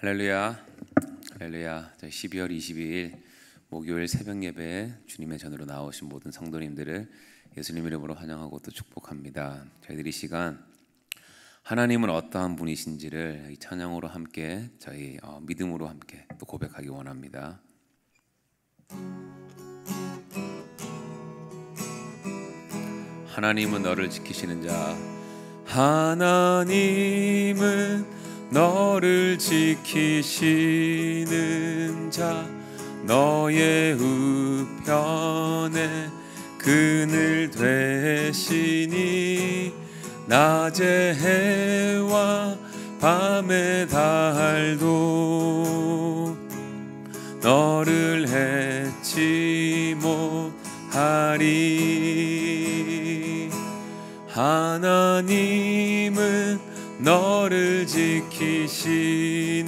할렐루야, 할렐루야. 12월 22일 목요일 새벽 예배에 주님의 전으로 나오신 모든 성도님들을 예수님 이름으로 환영하고 또 축복합니다. 저희들이 이 시간 하나님은 어떠한 분이신지를 이 찬양으로 함께 저희 믿음으로 함께 또 고백하기 원합니다. 하나님은 너를 지키시는 자, 하나님은 너를 지키시는 자, 너의 우편에 그늘 되시니 낮의 해와 밤의 달도 너를 해치 못하리. 하나님은 너를 지키시는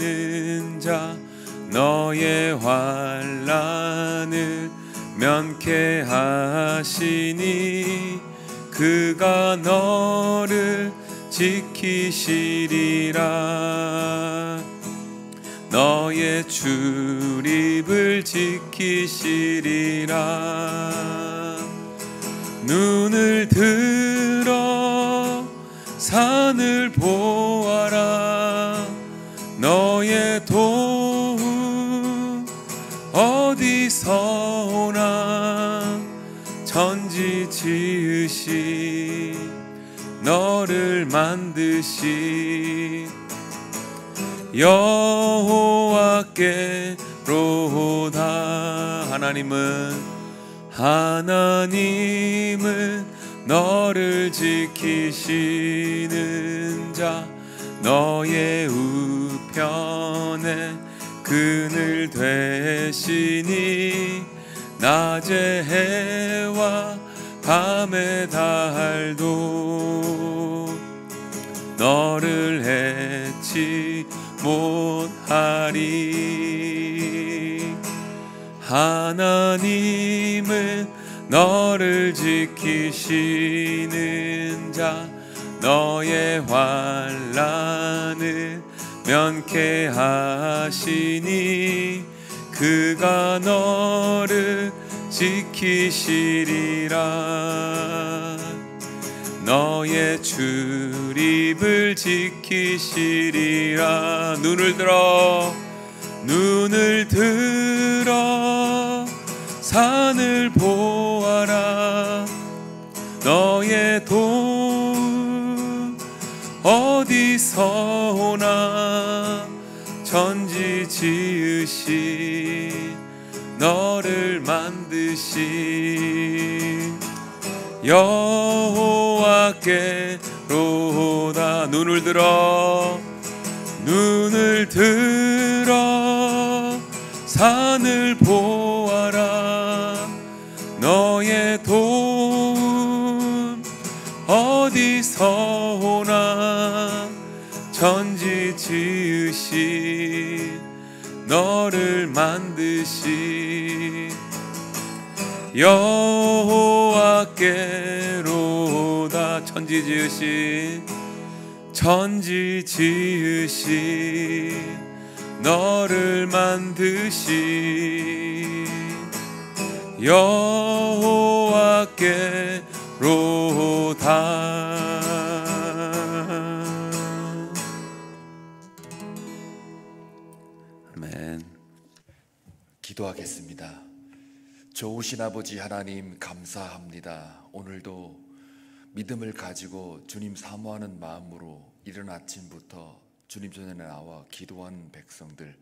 자, 너의 환난을 면케하시니 그가 너를 지키시리라. 너의 출입을 지키시리라. 눈을 들어 산을 보아라. 너의 도움 어디서 오나. 천지 지으신 너를 만드신 여호와께로다. 하나님은 너를 지키시는 자, 너의 우편에 그늘 되시니 낮의 해와 밤의 달도 너를 해치 못하리. 하나님은 너를 지키시는 자, 너의 환난을 면케하시니 그가 너를 지키시리라. 너의 출입을 지키시리라. 눈을 들어 산을 보아라. 너의 도움 어디서 오나. 천지 지으신 너를 만드신 여호와께로다. 눈을 들어 산을 보아라. 너의 도움 어디서 오나. 천지 지으신 너를 만드신 여호와께로다. 천지 지으신 너를 만드신 여호와께로다. 아멘. 기도하겠습니다. 좋으신 아버지 하나님, 감사합니다. 오늘도 믿음을 가지고 주님 사모하는 마음으로 이른 아침부터 주님 전에 나와 기도하는 백성들,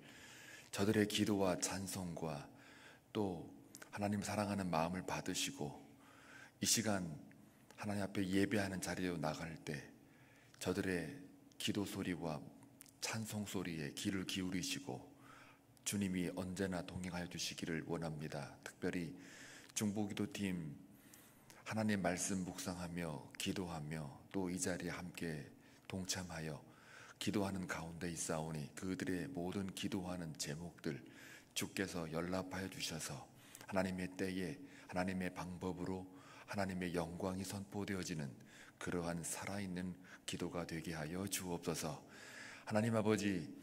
저들의 기도와 찬송과 또 하나님 사랑하는 마음을 받으시고 이 시간 하나님 앞에 예배하는 자리로 나갈 때 저들의 기도 소리와 찬송 소리에 귀를 기울이시고 주님이 언제나 동행하여 주시기를 원합니다. 특별히 중보기도팀 하나님 말씀 묵상하며 기도하며 또 이 자리에 함께 동참하여 기도하는 가운데 있사오니 그들의 모든 기도하는 제목들 주께서 연락하여 주셔서 하나님의 때에 하나님의 방법으로 하나님의 영광이 선포되어지는 그러한 살아있는 기도가 되게 하여 주옵소서. 하나님 아버지,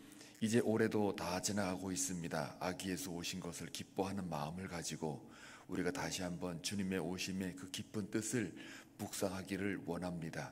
이제 올해도 다 지나가고 있습니다. 아기 예수 오신 것을 기뻐하는 마음을 가지고 우리가 다시 한번 주님의 오심의 그 깊은 뜻을 묵상하기를 원합니다.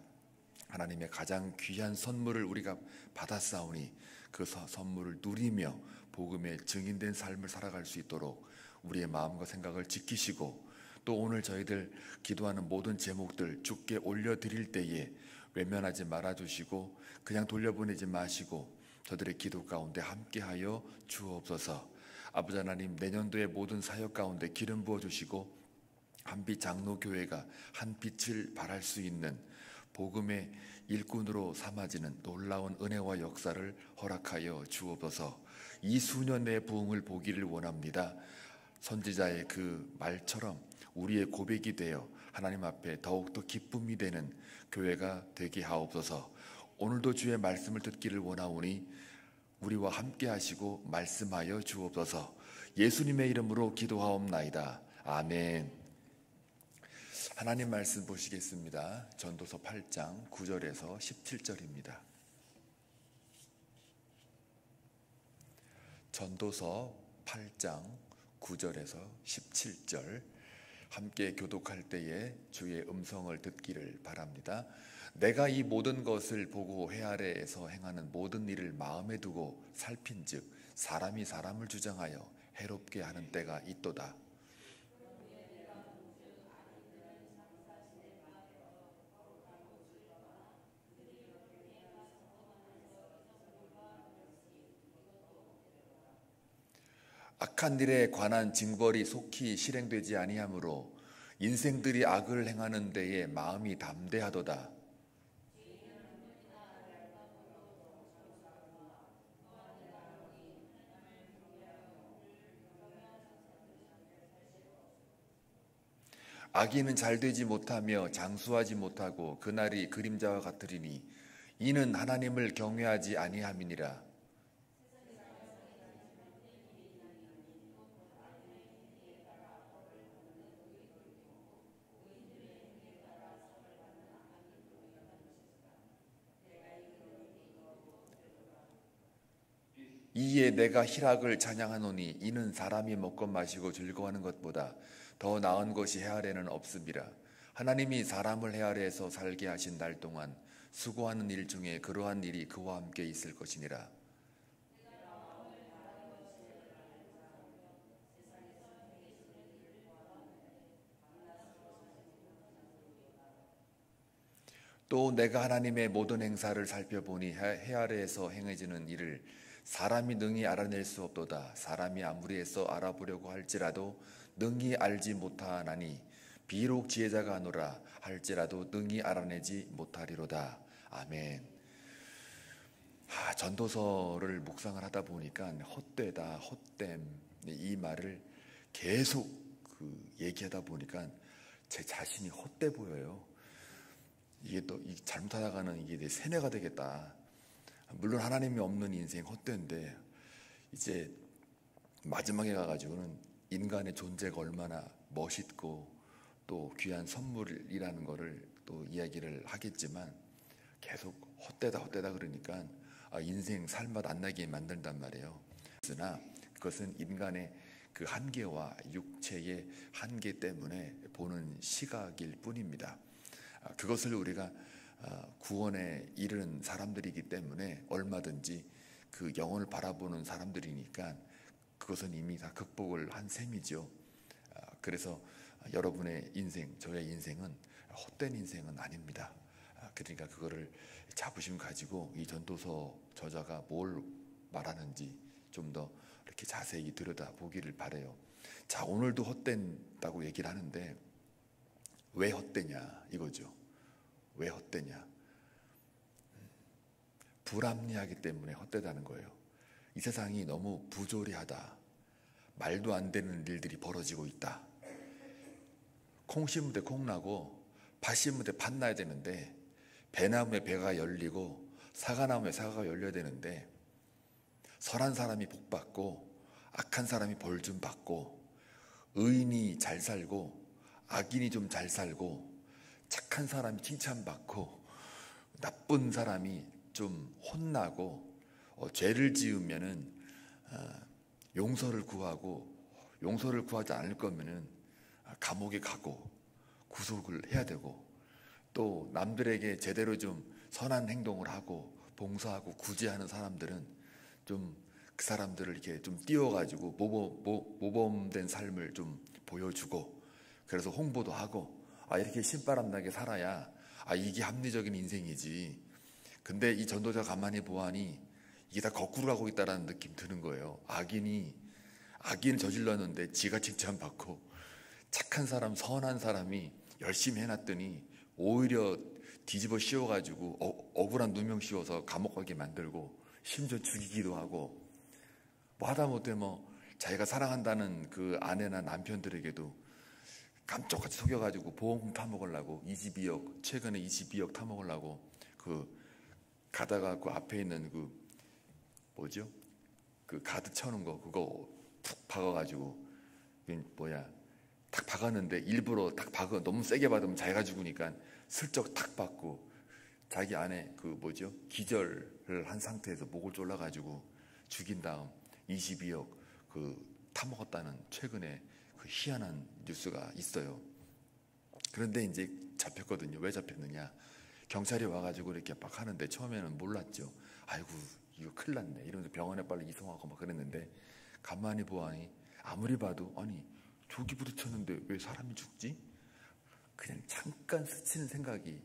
하나님의 가장 귀한 선물을 우리가 받았사오니 그 선물을 누리며 복음의 증인된 삶을 살아갈 수 있도록 우리의 마음과 생각을 지키시고, 또 오늘 저희들 기도하는 모든 제목들 주께 올려드릴 때에 외면하지 말아주시고 그냥 돌려보내지 마시고 저들의 기도 가운데 함께하여 주옵소서. 아버지 하나님, 내년도의 모든 사역 가운데 기름 부어주시고 한빛 장로교회가 한 빛을 발할 수 있는 복음의 일꾼으로 삼아지는 놀라운 은혜와 역사를 허락하여 주옵소서. 이 수년 내 부흥을 보기를 원합니다. 선지자의 그 말처럼 우리의 고백이 되어 하나님 앞에 더욱더 기쁨이 되는 교회가 되게 하옵소서. 오늘도 주의 말씀을 듣기를 원하오니 우리와 함께 하시고 말씀하여 주옵소서. 예수님의 이름으로 기도하옵나이다. 아멘. 하나님 말씀 보시겠습니다. 전도서 8장 9절에서 17절입니다. 전도서 8장 9절에서 17절 함께 교독할 때에 주의 음성을 듣기를 바랍니다. 내가 이 모든 것을 보고 해 아래에서 행하는 모든 일을 마음에 두고 살핀즉 사람이 사람을 주장하여 해롭게 하는 때가 있도다. 악한 일에 관한 징벌이 속히 실행되지 아니하므로 인생들이 악을 행하는 데에 마음이 담대하도다. 악인은 잘되지 못하며 장수하지 못하고 그날이 그림자와 같으리니 이는 하나님을 경외하지 아니함이니라. 이에 내가 희락을 찬양하노니 이는 사람이 먹고 마시고 즐거워하는 것보다 더 나은 것이 해 아래는 없음이라. 하나님이 사람을 해 아래에서 살게 하신 날 동안 수고하는 일 중에 그러한 일이 그와 함께 있을 것이니라. 또 내가 하나님의 모든 행사를 살펴보니 해 아래에서 행해지는 일을 사람이 능히 알아낼 수 없도다. 사람이 아무리 애써 알아보려고 할지라도 능히 알지 못하나니 비록 지혜자가 하노라 할지라도 능히 알아내지 못하리로다. 아멘. 전도서를 묵상을 하다 보니까 헛되다, 헛됨 이 말을 계속 얘기하다 보니까 제 자신이 헛돼 보여요. 이게 또 잘못하다가는 이게 내 세뇌가 되겠다. 물론 하나님이 없는 인생 헛된데 이제 마지막에 가가지고는 인간의 존재가 얼마나 멋있고 또 귀한 선물이라는 거를 또 이야기를 하겠지만 계속 헛되다 그러니까 인생 살맛 안 나게 만든단 말이에요. 그러나 그것은 인간의 그 한계와 육체의 한계 때문에 보는 시각일 뿐입니다. 그것을 우리가 구원에 이른 사람들이기 때문에 얼마든지 그 영혼을 바라보는 사람들이니까 그것은 이미 다 극복을 한 셈이죠. 그래서 여러분의 인생, 저의 인생은 헛된 인생은 아닙니다. 그러니까 그거를 자부심 가지고 이 전도서 저자가 뭘 말하는지 좀 더 이렇게 자세히 들여다보기를 바라요. 자, 오늘도 헛된다고 얘기를 하는데 왜 헛되냐 이거죠. 왜 헛되냐? 불합리하기 때문에 헛되다는 거예요. 이 세상이 너무 부조리하다. 말도 안 되는 일들이 벌어지고 있다. 콩 심을 때 콩 나고 팥 심을 때 팥 나야 되는데 배나무에 배가 열리고 사과나무에 사과가 열려야 되는데 선한 사람이 복 받고 악한 사람이 벌 좀 받고 의인이 잘 살고 악인이 좀 잘 살고 착한 사람이 칭찬받고 나쁜 사람이 좀 혼나고 죄를 지으면은 용서를 구하고, 용서를 구하지 않을 거면은 감옥에 가고 구속을 해야 되고, 또 남들에게 제대로 좀 선한 행동을 하고 봉사하고 구제하는 사람들은 좀 그 사람들을 이렇게 좀 띄워가지고 모범된 삶을 좀 보여주고, 그래서 홍보도 하고, 이렇게 신바람나게 살아야 이게 합리적인 인생이지. 근데 이 전도자 가만히 보아니 이게 다 거꾸로 가고 있다라는 느낌 드는 거예요. 악인을 저질렀는데 지가 칭찬받고, 착한 사람, 선한 사람이 열심히 해놨더니 오히려 뒤집어 씌워가지고 억울한 누명 씌워서 감옥 가게 만들고, 심지어 죽이기도 하고, 하다못해 자기가 사랑한다는 그 아내나 남편들에게도 깜짝같이 속여가지고 보험금 타먹으려고 22억, 최근에 22억 타먹으려고 가다가 그 앞에 있는 그 가드 쳐놓은 거 그거 푹 박아가지고, 탁 박았는데 일부러 탁 박아, 너무 세게 받으면 자기가 죽으니까 슬쩍 탁 박고, 자기 아내 기절을 한 상태에서 목을 졸라가지고 죽인 다음 22억 타먹었다는 최근에 희한한 뉴스가 있어요. 그런데 이제 잡혔거든요. 왜 잡혔느냐? 경찰이 와가지고 이렇게 막 하는데 처음에는 몰랐죠. 아이고 이거 큰일 났네 이러면서 병원에 빨리 이송하고 막 그랬는데, 가만히 보아니 아무리 봐도 조기 부딪혔는데 왜 사람이 죽지? 그냥 잠깐 스치는 생각이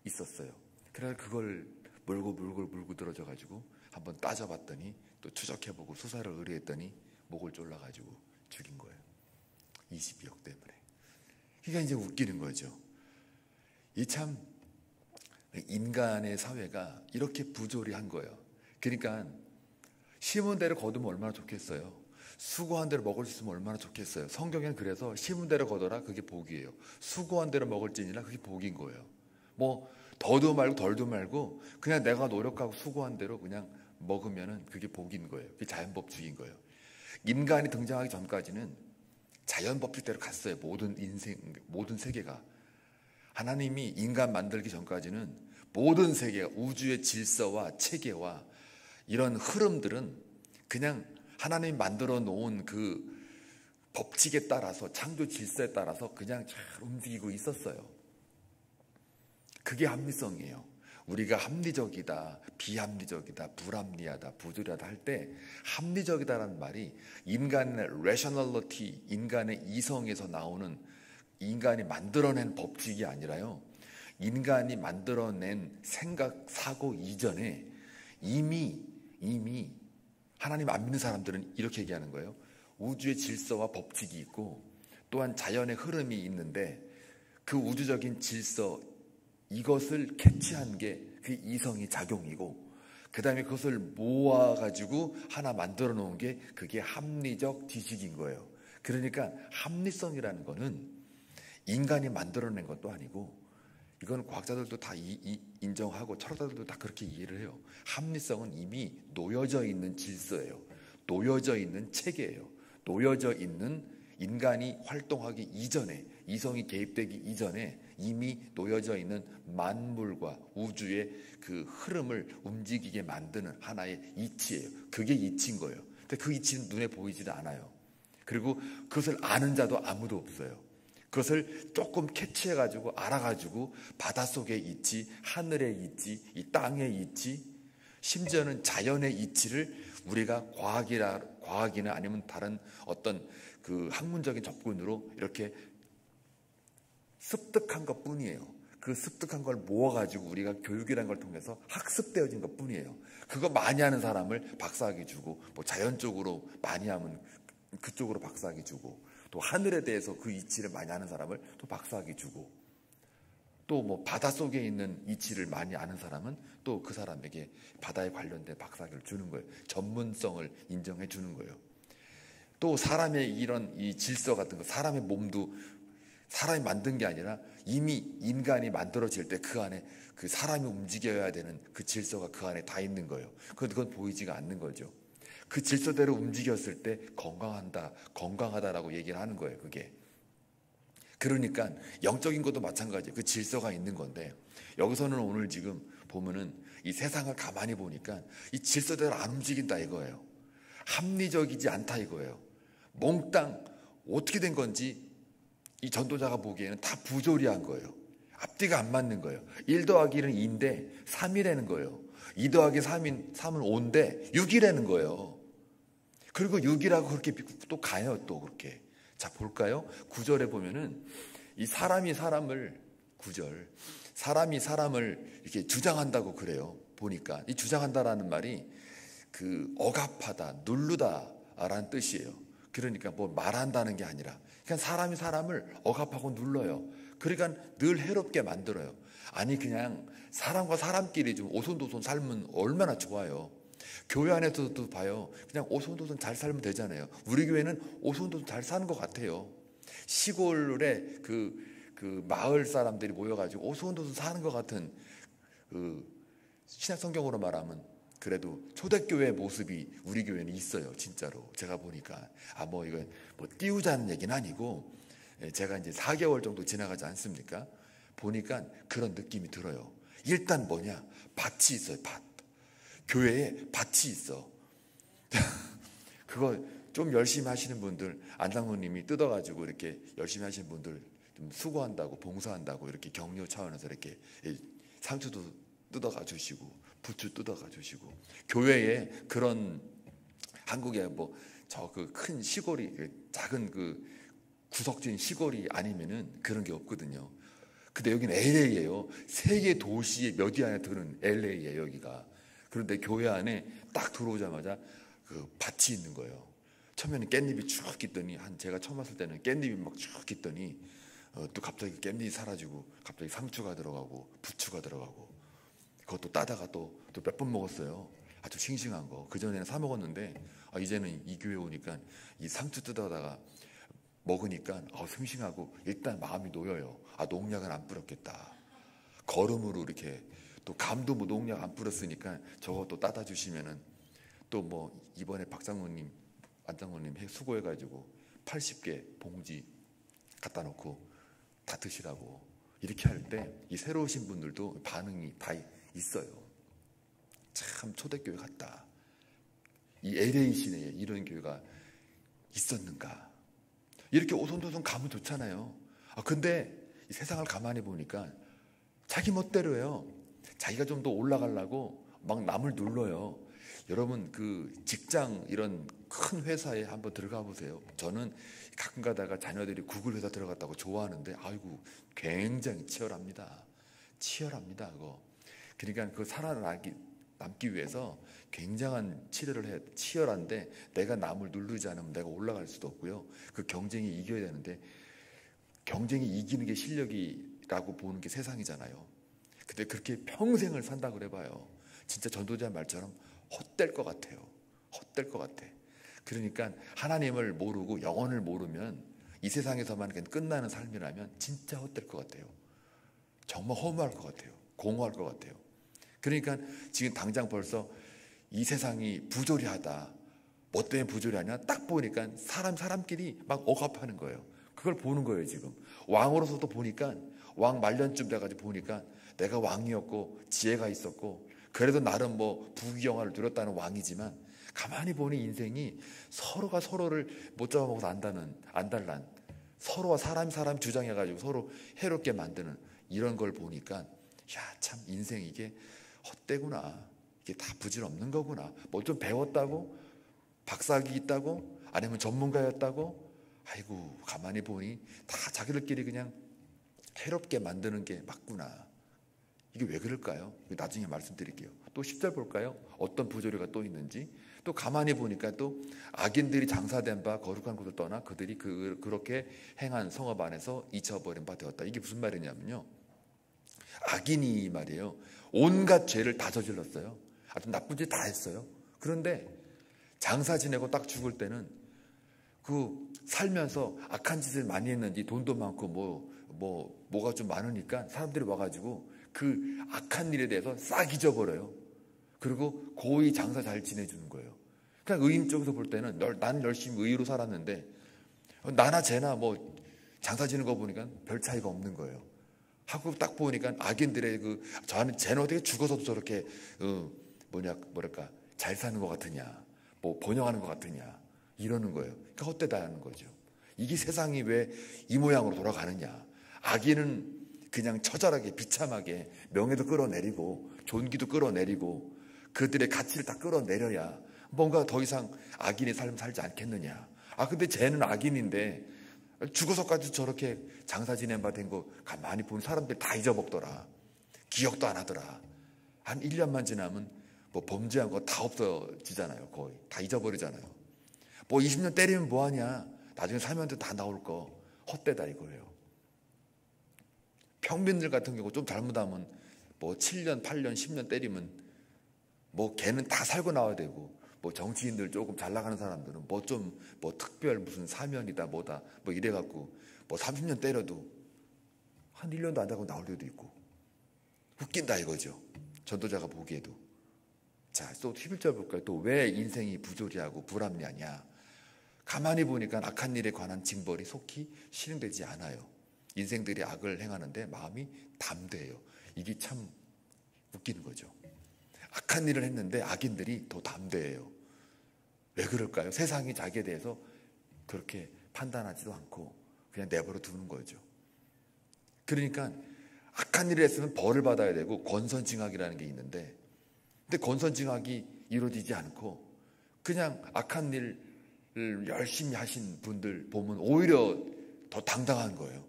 있었어요. 그래서 그걸 물고 들어져가지고 한번 따져봤더니, 또 추적해보고 수사를 의뢰했더니 목을 졸라가지고 죽인 거예요. 22억 때문에. 그러니까 이제 웃기는 거죠. 이 참 인간의 사회가 이렇게 부조리한 거예요. 그러니까 심은 대로 거두면 얼마나 좋겠어요. 수고한 대로 먹을 수 있으면 얼마나 좋겠어요. 성경에는 그래서 심은 대로 거둬라 그게 복이에요. 수고한 대로 먹을지니라 그게 복인 거예요. 더도 말고 덜도 말고 그냥 내가 노력하고 수고한 대로 그냥 먹으면은 그게 복인 거예요. 그게 자연법칙인 거예요. 인간이 등장하기 전까지는 자연법칙대로 갔어요. 모든 세계가. 하나님이 인간 만들기 전까지는 모든 세계가, 우주의 질서와 체계와 이런 흐름들은 그냥 하나님이 만들어 놓은 그 법칙에 따라서, 창조 질서에 따라서 그냥 잘 움직이고 있었어요. 그게 합리성이에요. 우리가 합리적이다, 비합리적이다, 불합리하다, 부조리하다 할 때 합리적이다라는 말이 인간의 rationality, 인간의 이성에서 나오는, 인간이 만들어낸 법칙이 아니라요, 인간이 만들어낸 생각, 사고 이전에 이미 하나님 안 믿는 사람들은 이렇게 얘기하는 거예요. 우주의 질서와 법칙이 있고 또한 자연의 흐름이 있는데, 그 우주적인 질서, 이것을 캐치한 게 그 이성이 작용이고, 그 다음에 그것을 모아가지고 하나 만들어 놓은 게 그게 합리적 지식인 거예요. 그러니까 합리성이라는 거는 인간이 만들어낸 것도 아니고, 이건 과학자들도 다 인정하고 철학자들도 다 그렇게 이해를 해요. 합리성은 이미 놓여져 있는 질서예요. 놓여져 있는 체계예요. 놓여져 있는, 인간이 활동하기 이전에, 이성이 개입되기 이전에 이미 놓여져 있는 만물과 우주의 그 흐름을 움직이게 만드는 하나의 이치예요. 그게 이치인 거예요. 근데 그 이치는 눈에 보이지도 않아요. 그리고 그것을 아는 자도 아무도 없어요. 그것을 조금 캐치해가지고 알아가지고 바닷속의 이치, 하늘의 이치, 이 땅의 이치, 심지어는 자연의 이치를 우리가 과학이나 아니면 다른 어떤 그 학문적인 접근으로 이렇게 습득한 것 뿐이에요. 그 습득한 걸 모아가지고 우리가 교육이라는 걸 통해서 학습되어진 것 뿐이에요. 그거 많이 하는 사람을 박사학위 주고, 자연적으로 많이 하면 그쪽으로 박사학위 주고, 또 하늘에 대해서 그 이치를 많이 아는 사람을 또 박사학위 주고, 또 바닷속에 있는 이치를 많이 아는 사람은 또 그 사람에게 바다에 관련된 박사학위를 주는 거예요. 전문성을 인정해 주는 거예요. 또 사람의 이런 이 질서 같은 거, 사람의 몸도 사람이 만든 게 아니라 이미 인간이 만들어질 때 그 안에 그 사람이 움직여야 되는 그 질서가 그 안에 다 있는 거예요. 그건 보이지가 않는 거죠. 그 질서대로 움직였을 때 건강하다라고 얘기를 하는 거예요. 그게. 그러니까 영적인 것도 마찬가지예요. 그 질서가 있는 건데, 여기서는 오늘 지금 보면은 이 세상을 가만히 보니까 이 질서대로 안 움직인다 이거예요. 합리적이지 않다 이거예요. 몽땅 어떻게 된 건지 이 전도자가 보기에는 다 부조리한 거예요. 앞뒤가 안 맞는 거예요. 1 더하기 1은 2인데 3이라는 거예요. 2 더하기 3은 5인데 6이라는 거예요. 그리고 6이라고 그렇게 또 가요. 또 그렇게. 자, 볼까요? 9절에 보면은 이 사람이 사람을 이렇게 주장한다고 그래요. 보니까 이 주장한다라는 말이 그 억압하다, 누르다라는 뜻이에요. 그러니까 뭐 말한다는 게 아니라 그냥 사람이 사람을 억압하고 눌러요. 그러니까 늘 해롭게 만들어요. 아니 그냥 사람과 사람끼리 좀 오손도손 살면 얼마나 좋아요. 교회 안에서도 봐요. 그냥 오손도손 잘 살면 되잖아요. 우리 교회는 오손도손 잘 사는 것 같아요. 시골에 그 마을 사람들이 모여가지고 오손도손 사는 것 같은 그 신약 성경으로 말하면 그래도 초대교회 모습이 우리 교회는 있어요. 진짜로 제가 보니까 뭐 이거 뭐 띄우자는 얘기는 아니고 제가 이제 4개월 정도 지나가지 않습니까? 보니까 그런 느낌이 들어요. 일단 뭐냐? 밭이 있어요. 밭. 교회에 밭이 있어. 그거 좀 열심히 하시는 분들, 안장로님이 뜯어가지고 이렇게 열심히 하시는 분들 좀 수고한다고, 봉사한다고 이렇게 격려 차원에서 이렇게 상추도 뜯어가 주시고, 부추 뜯어가 주시고, 교회에 그런 한국에 뭐 저 그 큰 시골이 작은 그 구석진 시골이 아니면은 그런 게 없거든요. 근데 여기는 LA예요. 세계 도시의 몇 위 안에 드는 LA예요, 여기가. 그런데 교회 안에 딱 들어오자마자 그 밭이 있는 거예요. 처음에는 깻잎이 쭉 있더니 제가 처음 왔을 때는 깻잎이 막 쭉 있더니 또 갑자기 깻잎이 사라지고 갑자기 상추가 들어가고 부추가 들어가고 그것도 따다가 또 몇 번 먹었어요. 아주 싱싱한 거. 그전에는 사 먹었는데 이제는 이 교회 오니까 이 상추 뜯어다가 먹으니까 싱싱하고 일단 마음이 놓여요. 농약은 안 뿌렸겠다. 거름으로 이렇게 또 감도 뭐 농약 안 뿌렸으니까 저것도 따다 주시면은 또 뭐 이번에 박장로님, 안장로님 수고해가지고 80개 봉지 갖다 놓고 다 드시라고 이렇게 할 때 이 새로 오신 분들도 반응이 다 있어요. 참 초대교회 같다. 이 LA 시내에 이런 교회가 있었는가. 이렇게 오손도손 가면 좋잖아요. 근데 이 세상을 가만히 보니까 자기 멋대로예요. 자기가 좀 더 올라가려고 막 남을 눌러요. 여러분 그 직장 이런 큰 회사에 한번 들어가 보세요. 저는 가끔 가다가 자녀들이 구글 회사 들어갔다고 좋아하는데 아이고 굉장히 치열합니다. 그거. 그러니까 그 살아남기 위해서 굉장한 치료를 해야 돼. 치열한데 내가 남을 누르지 않으면 내가 올라갈 수도 없고요. 그 경쟁이 이겨야 되는데 경쟁이 이기는 게 실력이라고 보는 게 세상이잖아요. 근데 그렇게 평생을 산다고 그래봐요. 진짜 전도자 말처럼 헛될 것 같아요. 헛될 것 같아. 그러니까 하나님을 모르고 영혼을 모르면 이 세상에서만 끝나는 삶이라면 진짜 헛될 것 같아요. 정말 허무할 것 같아요. 공허할 것 같아요. 그러니까 지금 당장 벌써 이 세상이 부조리하다. 뭐 때문에 부조리하냐? 딱 보니까 사람끼리 막 억압하는 거예요. 그걸 보는 거예요 지금. 왕으로서도 보니까 왕 말년쯤 돼가지고 보니까 내가 왕이었고 지혜가 있었고 그래도 나름 뭐 부귀영화를 누렸다는 왕이지만 가만히 보니 인생이 서로가 서로를 못 잡아먹어서 안달난 서로와 사람 주장해가지고 서로 해롭게 만드는 이런 걸 보니까 참 인생 이게 헛되구나. 이게 다 부질없는 거구나. 뭐 좀 배웠다고? 박사학위 있다고? 아니면 전문가였다고? 아이고 가만히 보니 다 자기들끼리 그냥 해롭게 만드는 게 맞구나. 이게 왜 그럴까요? 나중에 말씀드릴게요. 또 10절 볼까요? 어떤 부조리가 또 있는지. 또 가만히 보니까 또 악인들이 장사된 바 거룩한 곳을 떠나 그들이 그렇게 행한 성읍 안에서 잊혀버린 바 되었다. 이게 무슨 말이냐면요. 악인이 말이에요. 온갖 죄를 다 저질렀어요. 아주 나쁜 짓 다 했어요. 그런데 장사 지내고 딱 죽을 때는 그 살면서 악한 짓을 많이 했는지 돈도 많고 뭐가 좀 많으니까 사람들이 와가지고 그 악한 일에 대해서 싹 잊어버려요. 그리고 고이 장사 잘 지내주는 거예요. 그냥 의인 쪽에서 볼 때는 나는 열심히 의로 살았는데 나나 쟤나 뭐 장사 지는 거 보니까 별 차이가 없는 거예요. 하고 딱 보니까 악인들의 쟤는 어떻게 죽어서도 저렇게 뭐랄까 잘 사는 것 같으냐, 뭐 번영하는 것 같으냐 이러는 거예요. 그러니까 헛되다는 거죠. 이게 세상이 왜 이 모양으로 돌아가느냐. 악인은 그냥 처절하게 비참하게 명예도 끌어내리고 존귀도 끌어내리고 그들의 가치를 다 끌어내려야 뭔가 더 이상 악인의 삶을 살지 않겠느냐. 근데 쟤는 악인인데 죽어서까지 저렇게 장사 지낸 바 된 거 가만히 보면 사람들이 다 잊어먹더라. 기억도 안 하더라. 한 1년만 지나면 뭐 범죄한 거 다 없어지잖아요. 거의 다 잊어버리잖아요. 뭐 20년 때리면 뭐하냐, 나중에 살면서 다 나올 거 헛되다 이거예요. 평민들 같은 경우 좀 잘못하면 뭐 7년 8년 10년 때리면 뭐 걔는 다 살고 나와야 되고, 뭐 정치인들 조금 잘 나가는 사람들은 뭐 좀 뭐 특별 무슨 사면이다 뭐다 뭐 이래갖고 뭐 30년 때려도 한 1년도 안 되고 나올 때도 있고 웃긴다 이거죠. 전도자가 보기에도. 자, 또 11절 볼까요? 또 왜 인생이 부조리하고 불합리하냐. 가만히 보니까 악한 일에 관한 징벌이 속히 실행되지 않아요. 인생들이 악을 행하는데 마음이 담대해요. 이게 참 웃기는 거죠. 악한 일을 했는데 악인들이 더 담대해요. 왜 그럴까요? 세상이 자기에 대해서 그렇게 판단하지도 않고 그냥 내버려 두는 거죠. 그러니까 악한 일을 했으면 벌을 받아야 되고 권선징악이라는 게 있는데, 근데 권선징악이 이루어지지 않고 그냥 악한 일을 열심히 하신 분들 보면 오히려 더 당당한 거예요.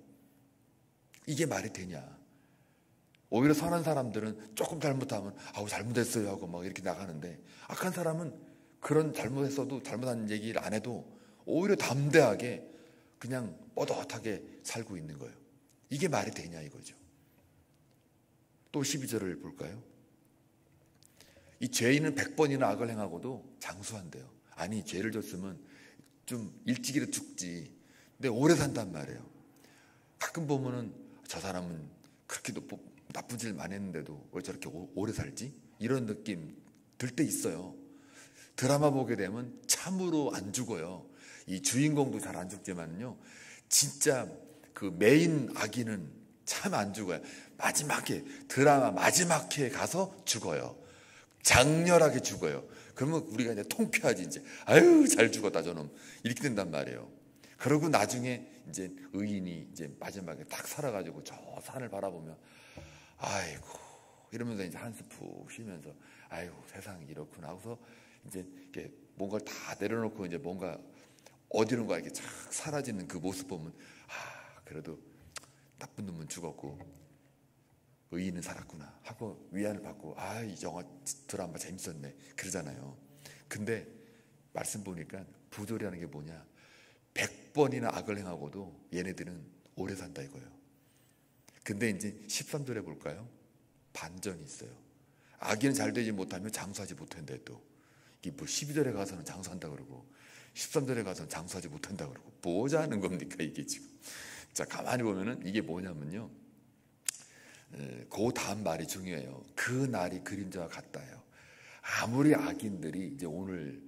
이게 말이 되냐. 오히려 선한 사람들은 조금 잘못하면 잘못했어요 하고 막 이렇게 나가는데, 악한 사람은 그런 잘못했어도 잘못한 얘기를 안 해도 오히려 담대하게 그냥 뻣뻣하게 살고 있는 거예요. 이게 말이 되냐 이거죠. 또 12절을 볼까요? 이 죄인은 100번이나 악을 행하고도 장수한대요. 아니, 죄를 졌으면 좀 일찍이라도 죽지. 근데 오래 산단 말이에요. 가끔 보면은 저 사람은 그렇게 나쁜 짓을 많이 했는데도 왜 저렇게 오래 살지? 이런 느낌 들 때 있어요. 드라마 보게 되면 참으로 안 죽어요. 이 주인공도 잘 안 죽지만요, 진짜 그 메인 악인은 참 안 죽어요. 드라마 마지막 회에 가서 죽어요. 장렬하게 죽어요. 그러면 우리가 이제 통쾌하지. 이제 아유 잘 죽었다 저놈 이렇게 된단 말이에요. 그러고 나중에 이제 의인이 이제 마지막에 딱 살아가지고 저 산을 바라보면 아이고 이러면서 이제 한숨 푹 쉬면서 아이고 세상이 이렇구나 하고서 이제 이렇게 뭔가를 다 내려놓고 이제 뭔가 어디론가 이렇게 쫙 사라지는 그 모습 보면 그래도 나쁜 놈은 죽었고 의인은 살았구나 하고 위안을 받고 이 영화 드라마 재밌었네 그러잖아요. 근데 말씀 보니까 부조리하는 게 뭐냐, 100번이나 악을 행하고도 얘네들은 오래 산다 이거예요. 근데 이제 13절에 볼까요? 반전이 있어요. 악인은 잘 되지 못하면 장수하지 못한다. 또 이게 뭐 12절에 가서는 장수한다 그러고 13절에 가서는 장수하지 못한다 그러고 뭐자는 겁니까 이게 지금. 자, 가만히 보면은 이게 뭐냐면요, 그 다음 말이 중요해요. 그 날이 그림자와 같다요. 아무리 악인들이 이제 오늘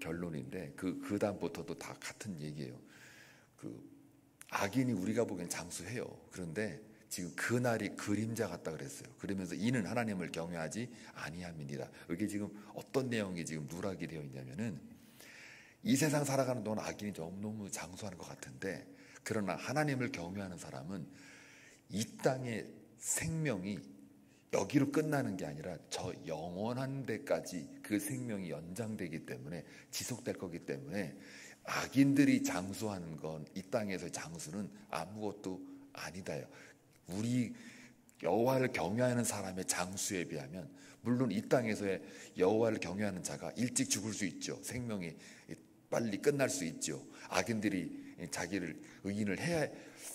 결론인데 그 다음부터도 다 같은 얘기예요. 악인이 우리가 보기엔 장수해요. 그런데 지금 그 날이 그림자 같다 그랬어요. 그러면서 이는 하나님을 경외하지 아니함이니라. 이게 지금 어떤 내용이 지금 누락이 되어 있냐면은, 이 세상 살아가는 동안 악인이 너무 장수하는 것 같은데, 그러나 하나님을 경외하는 사람은 이 땅의 생명이 여기로 끝나는 게 아니라 저 영원한 데까지 그 생명이 연장되기 때문에 지속될 거기 때문에 악인들이 장수하는 건 이 땅에서의 장수는 아무것도 아니다요. 우리 여호와를 경외하는 사람의 장수에 비하면, 물론 이 땅에서의 여호와를 경외하는 자가 일찍 죽을 수 있죠. 생명이 빨리 끝날 수 있죠. 악인들이 자기를 의인을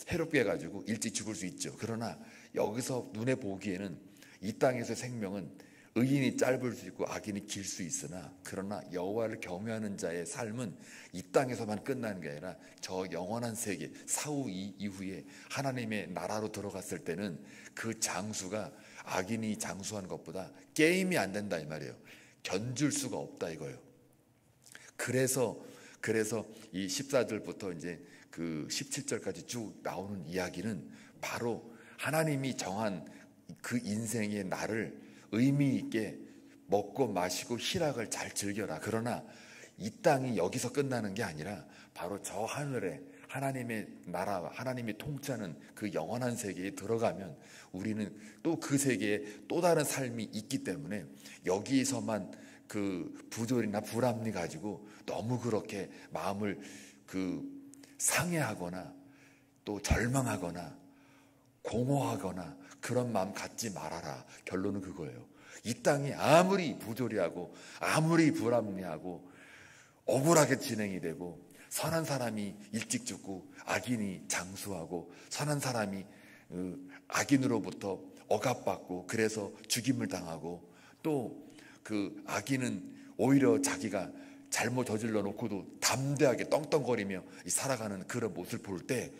해롭게 해가지고 일찍 죽을 수 있죠. 그러나 여기서 눈에 보기에는 이 땅에서 생명은 의인이 짧을 수 있고 악인이 길 수 있으나, 그러나 여호와를 경외하는 자의 삶은 이 땅에서만 끝나는 게 아니라 저 영원한 세계 사후 이후에 하나님의 나라로 들어갔을 때는 그 장수가 악인이 장수하는 것보다 게임이 안 된다 이 말이에요. 견줄 수가 없다 이거예요. 그래서 이 14절부터 이제 그 17절까지 쭉 나오는 이야기는 바로 하나님이 정한 그 인생의 날을 의미 있게 먹고 마시고 희락을 잘 즐겨라. 그러나 이 땅이 여기서 끝나는 게 아니라 바로 저 하늘에 하나님의 나라와 하나님이 통치하는 그 영원한 세계에 들어가면 우리는 또 그 세계에 또 다른 삶이 있기 때문에 여기서만 그 부조리나 불합리 가지고 너무 그렇게 마음을 상해하거나 또 절망하거나 공허하거나 그런 마음 갖지 말아라. 결론은 그거예요. 이 땅이 아무리 부조리하고 아무리 불합리하고 억울하게 진행이 되고 선한 사람이 일찍 죽고 악인이 장수하고 선한 사람이 악인으로부터 억압받고 그래서 죽임을 당하고 또 그 악인은 오히려 자기가 잘못 저질러 놓고도 담대하게 떵떵거리며 살아가는 그런 모습을 볼 때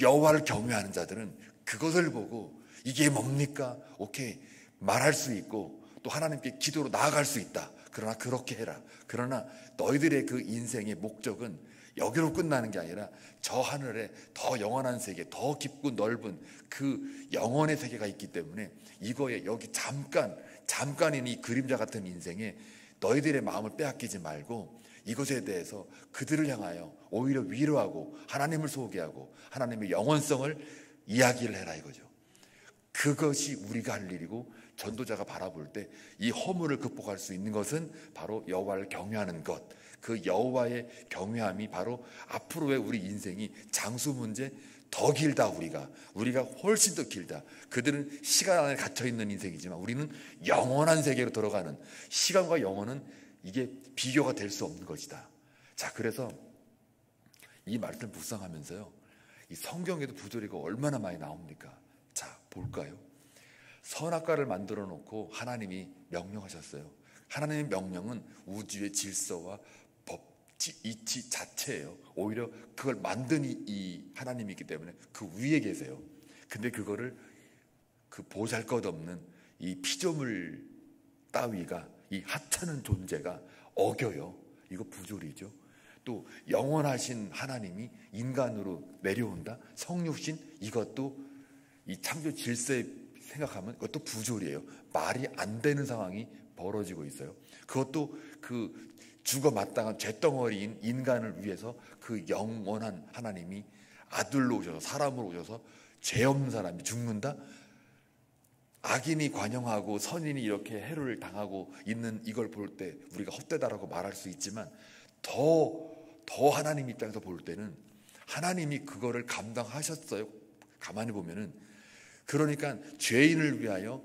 여호와를 경외하는 자들은 그것을 보고 이게 뭡니까? 오케이, 말할 수 있고 또 하나님께 기도로 나아갈 수 있다. 그러나 그렇게 해라. 그러나 너희들의 그 인생의 목적은 여기로 끝나는 게 아니라 저 하늘에 더 영원한 세계, 더 깊고 넓은 그 영원의 세계가 있기 때문에 이거에 여기 잠깐인 이 그림자 같은 인생에 너희들의 마음을 빼앗기지 말고 이것에 대해서 그들을 향하여 오히려 위로하고 하나님을 소개하고 하나님의 영원성을 이야기를 해라 이거죠. 그것이 우리가 할 일이고 전도자가 바라볼 때 이 허물을 극복할 수 있는 것은 바로 여호와를 경외하는 것. 그 여호와의 경외함이 바로 앞으로의 우리 인생이 장수 문제 더 길다. 우리가 훨씬 더 길다. 그들은 시간 안에 갇혀 있는 인생이지만 우리는 영원한 세계로 들어가는, 시간과 영혼은 이게 비교가 될 수 없는 것이다. 자, 그래서 이 말씀을 묵상하면서요, 이 성경에도 부조리가 얼마나 많이 나옵니까? 자, 볼까요? 선악과를 만들어 놓고 하나님이 명령하셨어요. 하나님의 명령은 우주의 질서와 이치 자체예요. 오히려 그걸 만든 이 하나님이기 때문에 그 위에 계세요. 근데 그거를 그 보잘것없는 이 피조물 따위가, 이 하찮은 존재가 어겨요. 이거 부조리죠. 또 영원하신 하나님이 인간으로 내려온다. 성육신, 이것도 이 창조 질서에 생각하면 그것도 부조리예요. 말이 안 되는 상황이 벌어지고 있어요. 그것도 그 죽어 마땅한 잿덩어리인 인간을 위해서 그 영원한 하나님이 아들로 오셔서, 사람으로 오셔서 죄 없는 사람이 죽는다? 악인이 관영하고 선인이 이렇게 해를 당하고 있는 이걸 볼 때 우리가 헛되다라고 말할 수 있지만 더 하나님 입장에서 볼 때는 하나님이 그거를 감당하셨어요. 가만히 보면은. 그러니까 죄인을 위하여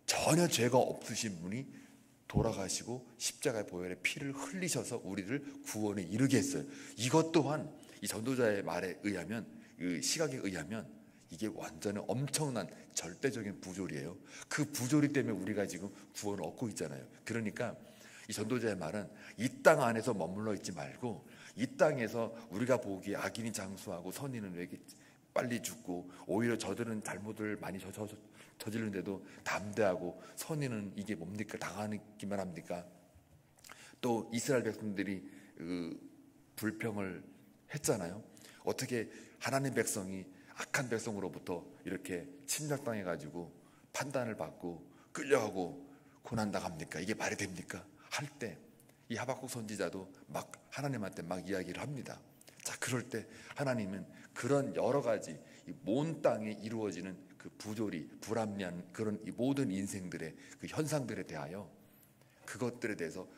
전혀 죄가 없으신 분이 돌아가시고 십자가의 보혈의 피를 흘리셔서 우리를 구원에 이르게 했어요. 이것 또한 이 전도자의 말에 의하면, 그 시각에 의하면 이게 완전히 엄청난 절대적인 부조리예요. 그 부조리 때문에 우리가 지금 구원을 얻고 있잖아요. 그러니까 이 전도자의 말은 이 땅 안에서 머물러 있지 말고 이 땅에서 우리가 보기에 악인이 장수하고 선인은 왜 이렇게 빨리 죽고 오히려 저들은 잘못을 많이 저지르는데도 담대하고 선인은 이게 뭡니까? 당하기만 합니까? 또 이스라엘 백성들이 불평을 했잖아요. 어떻게 하나님 백성이 악한 백성으로부터 이렇게 침략당해가지고 판단을 받고 끌려가고 고난당합니까? 이게 말이 됩니까? 할 때 이 하박국 선지자도 막 하나님한테 막 이야기를 합니다. 자, 그럴 때 하나님은 그런 여러 가지 온 땅에 이루어지는 그 부조리, 불합리한 그런 이 모든 인생들의 그 현상들에 대하여 그것들에 대해서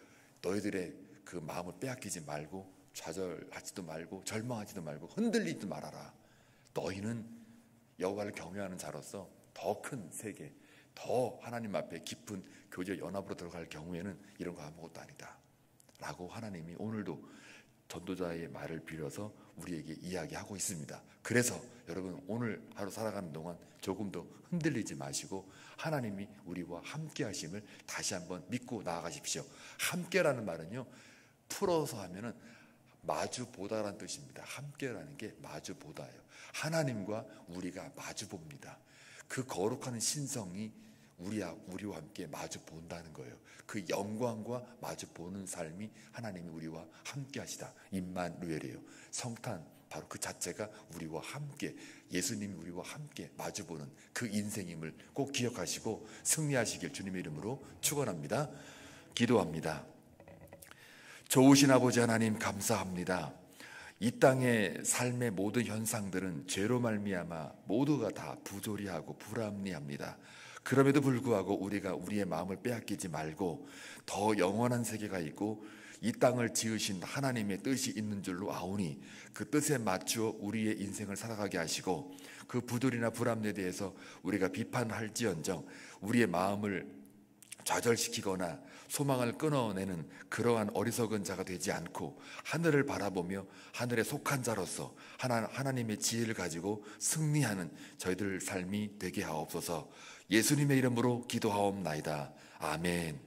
너희들의 그 마음을 빼앗기지 말고 좌절하지도 말고 절망하지도 말고 흔들리지도 말아라. 너희는 여호와를 경외하는 자로서 더 큰 세계, 더 하나님 앞에 깊은 교제 연합으로 들어갈 경우에는 이런 거 아무것도 아니다 라고 하나님이 오늘도 전도자의 말을 빌어서 우리에게 이야기하고 있습니다. 그래서 여러분 오늘 하루 살아가는 동안 조금 더 흔들리지 마시고 하나님이 우리와 함께 하심을 다시 한번 믿고 나아가십시오. 함께라는 말은요, 풀어서 하면은 마주보다라는 뜻입니다. 함께라는 게 마주보다예요. 하나님과 우리가 마주봅니다. 그 거룩한 신성이 우리와 함께 마주 본다는 거예요. 그 영광과 마주 보는 삶이 하나님이 우리와 함께 하시다. 임마누엘이에요. 성탄 바로 그 자체가 우리와 함께, 예수님이 우리와 함께 마주보는 그 인생임을 꼭 기억하시고 승리하시길 주님의 이름으로 축원합니다. 기도합니다. 좋으신 아버지 하나님, 감사합니다. 이 땅의 삶의 모든 현상들은 죄로 말미암아 모두가 다 부조리하고 불합리합니다. 그럼에도 불구하고 우리가 우리의 마음을 빼앗기지 말고 더 영원한 세계가 있고 이 땅을 지으신 하나님의 뜻이 있는 줄로 아오니 그 뜻에 맞추어 우리의 인생을 살아가게 하시고 그 부조리나 불합리에 대해서 우리가 비판할지언정 우리의 마음을 좌절시키거나 소망을 끊어내는 그러한 어리석은 자가 되지 않고 하늘을 바라보며 하늘에 속한 자로서 하나님의 지혜를 가지고 승리하는 저희들 삶이 되게 하옵소서. 예수님의 이름으로 기도하옵나이다. 아멘.